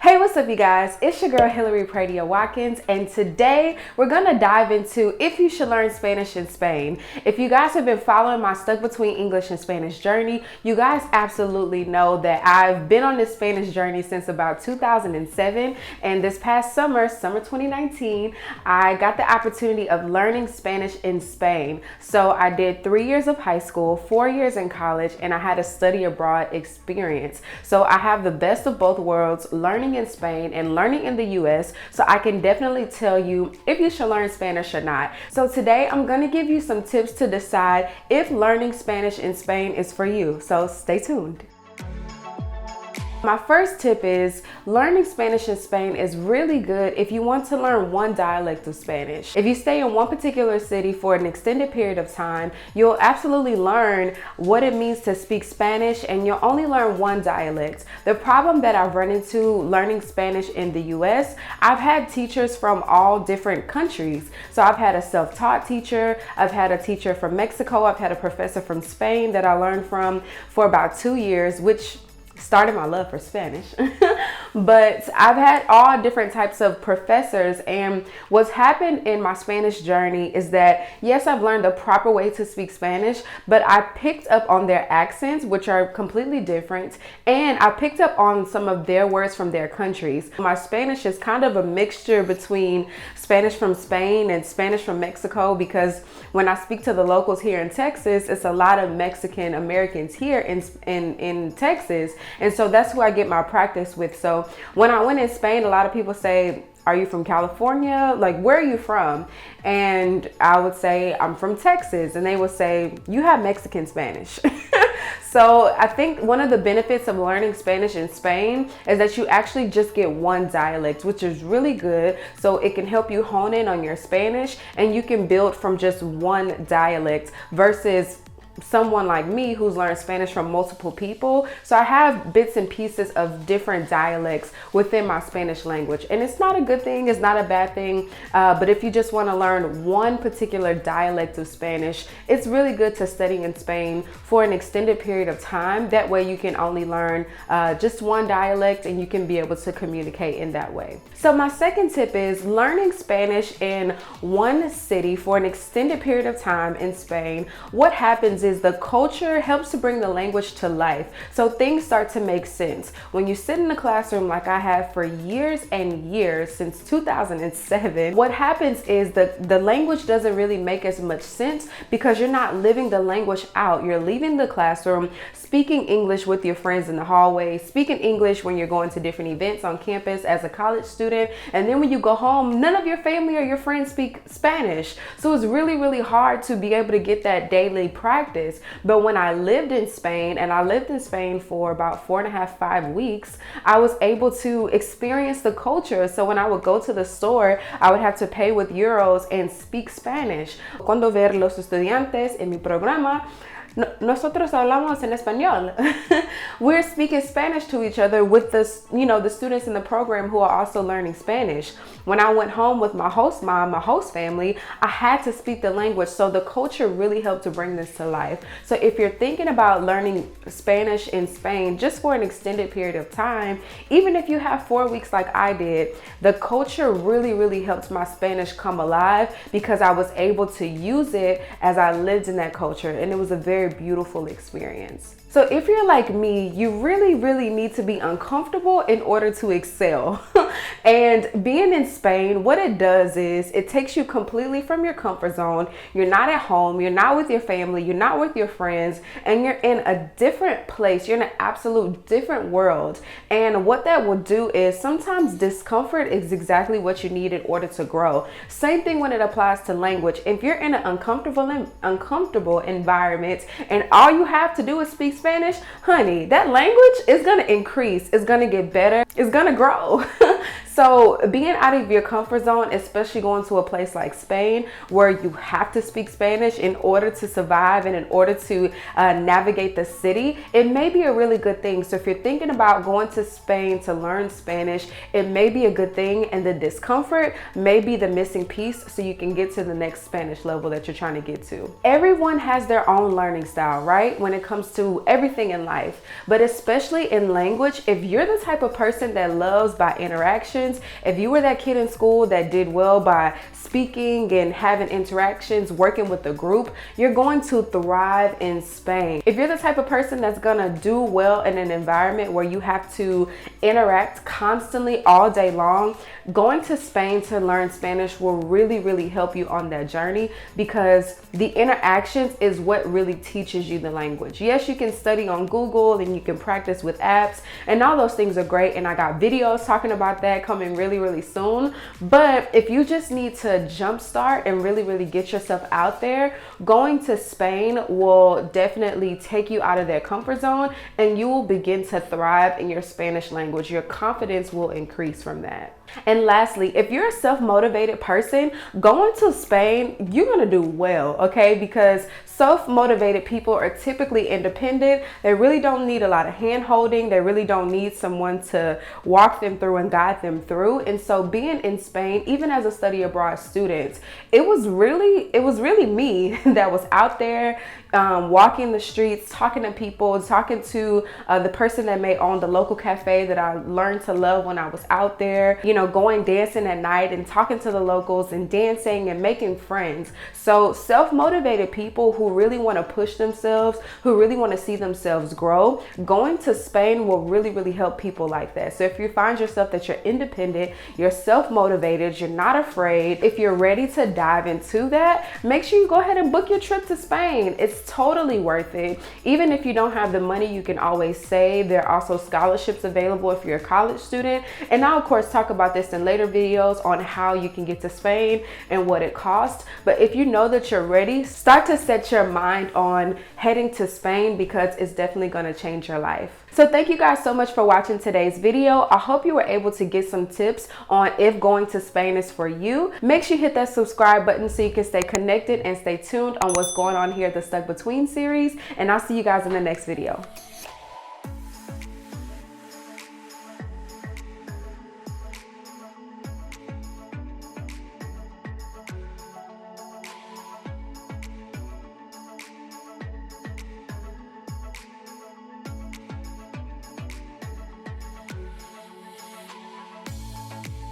Hey, what's up you guys? It's your girl Hillary Pradia Watkins, and today we're gonna dive into if you should learn Spanish in Spain. If you guys have been following my Stuck Between English and Spanish journey, you guys absolutely know that I've been on this Spanish journey since about 2007, and this past summer 2019, I got the opportunity of learning Spanish in Spain. So I did 3 years of high school, 4 years in college, and I had a study abroad experience. So I have the best of both worlds, learning in Spain and learning in the US, so I can definitely tell you if you should learn Spanish or not. So today I'm going to give you some tips to decide if learning Spanish in Spain is for you. So stay tuned. My first tip is learning Spanish in Spain is really good if you want to learn one dialect of Spanish. If you stay in one particular city for an extended period of time, you'll absolutely learn what it means to speak Spanish, and you'll only learn one dialect. The problem that I've run into learning Spanish in the US, I've had teachers from all different countries. So I've had a self-taught teacher, I've had a teacher from Mexico, I've had a professor from Spain that I learned from for about 2 years, which started my love for Spanish. But I've had all different types of professors, and what's happened in my Spanish journey is that yes, I've learned the proper way to speak Spanish, but I picked up on their accents, which are completely different, and I picked up on some of their words from their countries. My Spanish is kind of a mixture between Spanish from Spain and Spanish from Mexico, because when I speak to the locals here in Texas, it's a lot of Mexican Americans here in Texas, and so that's who I get my practice with. So when I went in Spain, a lot of people say, are you from California? Like, where are you from? And I would say, I'm from Texas. And they would say, you have Mexican Spanish. So I think one of the benefits of learning Spanish in Spain is that you actually just get one dialect, which is really good. So it can help you hone in on your Spanish, and you can build from just one dialect versus someone like me who's learned Spanish from multiple people. So I have bits and pieces of different dialects within my Spanish language, and it's not a good thing, it's not a bad thing, but if you just want to learn one particular dialect of Spanish, it's really good to study in Spain for an extended period of time. That way you can only learn just one dialect, and you can be able to communicate in that way. So my second tip is learning Spanish in one city for an extended period of time in Spain. What happens is the culture helps to bring the language to life. So things start to make sense. When you sit in the classroom like I have for years and years, since 2007, what happens is the language doesn't really make as much sense because you're not living the language out. You're leaving the classroom, speaking English with your friends in the hallway, speaking English when you're going to different events on campus as a college student, and then when you go home, none of your family or your friends speak Spanish. So it's really, really hard to be able to get that daily practice. But when I lived in Spain, and I lived in Spain for about 4.5, 5 weeks, I was able to experience the culture. So when I would go to the store, I would have to pay with euros and speak Spanish. Cuando ver los estudiantes en mi programa, nosotros hablamos en español. We're speaking Spanish to each other with the students in the program who are also learning Spanish. When I went home with my host mom, my host family, I had to speak the language. So the culture really helped to bring this to life. So if you're thinking about learning Spanish in Spain just for an extended period of time, even if you have 4 weeks like I did, the culture really, really helped my Spanish come alive because I was able to use it as I lived in that culture. And it was a very beautiful experience. So if you're like me, you really, really need to be uncomfortable in order to excel. And being in Spain, what it does is it takes you completely from your comfort zone. You're not at home, you're not with your family, you're not with your friends, and you're in a different place. You're in an absolute different world. And what that will do is sometimes discomfort is exactly what you need in order to grow. Same thing when it applies to language. If you're in an uncomfortable environment and all you have to do is speak Spanish, honey, that language is going to increase, it's going to get better, it's going to grow. So being out of your comfort zone, especially going to a place like Spain where you have to speak Spanish in order to survive and in order to navigate the city, it may be a really good thing. So if you're thinking about going to Spain to learn Spanish, it may be a good thing, and the discomfort may be the missing piece so you can get to the next Spanish level that you're trying to get to. Everyone has their own learning style, right? When it comes to everything in life, but especially in language, if you're the type of person that loves by interactions, if you were that kid in school that did well by speaking and having interactions, working with a group, you're going to thrive in Spain. If you're the type of person that's gonna do well in an environment where you have to interact constantly all day long, going to Spain to learn Spanish will really help you on that journey, because the interactions is what really teaches you the language. Yes, you can study on Google and you can practice with apps, and all those things are great, and I got videos talking about that coming really soon. But if you just need to jumpstart and really get yourself out there, going to Spain will definitely take you out of their comfort zone, and you will begin to thrive in your Spanish language. Your confidence will increase from that. And lastly, if you're a self-motivated person, going to Spain, you're gonna do well, okay? Because self-motivated people are typically independent. They really don't need a lot of hand-holding. They really don't need someone to walk them through and guide them through. And so being in Spain, even as a study abroad student, it was really me that was out there walking the streets, talking to people, talking to the person that may own the local cafe that I learned to love when I was out there, you know, going dancing at night and talking to the locals and dancing and making friends. So self-motivated people who really want to push themselves, who really want to see themselves grow, going to Spain will really help people like that. So if you find yourself that you're independent, you're self-motivated, you're not afraid, if you're ready to dive into that, make sure you go ahead and book your trip to Spain. It's totally worth it. Even if you don't have the money, you can always save. There are also scholarships available if you're a college student. And I'll of course talk about this in later videos on how you can get to Spain and what it costs. But if you know that you're ready, start to set your mind on heading to Spain, because it's definitely going to change your life. So thank you guys so much for watching today's video. I hope you were able to get some tips on if going to Spain is for you. Make sure you hit that subscribe button so you can stay connected and stay tuned on what's going on here at the Stuck Between series. And I'll see you guys in the next video.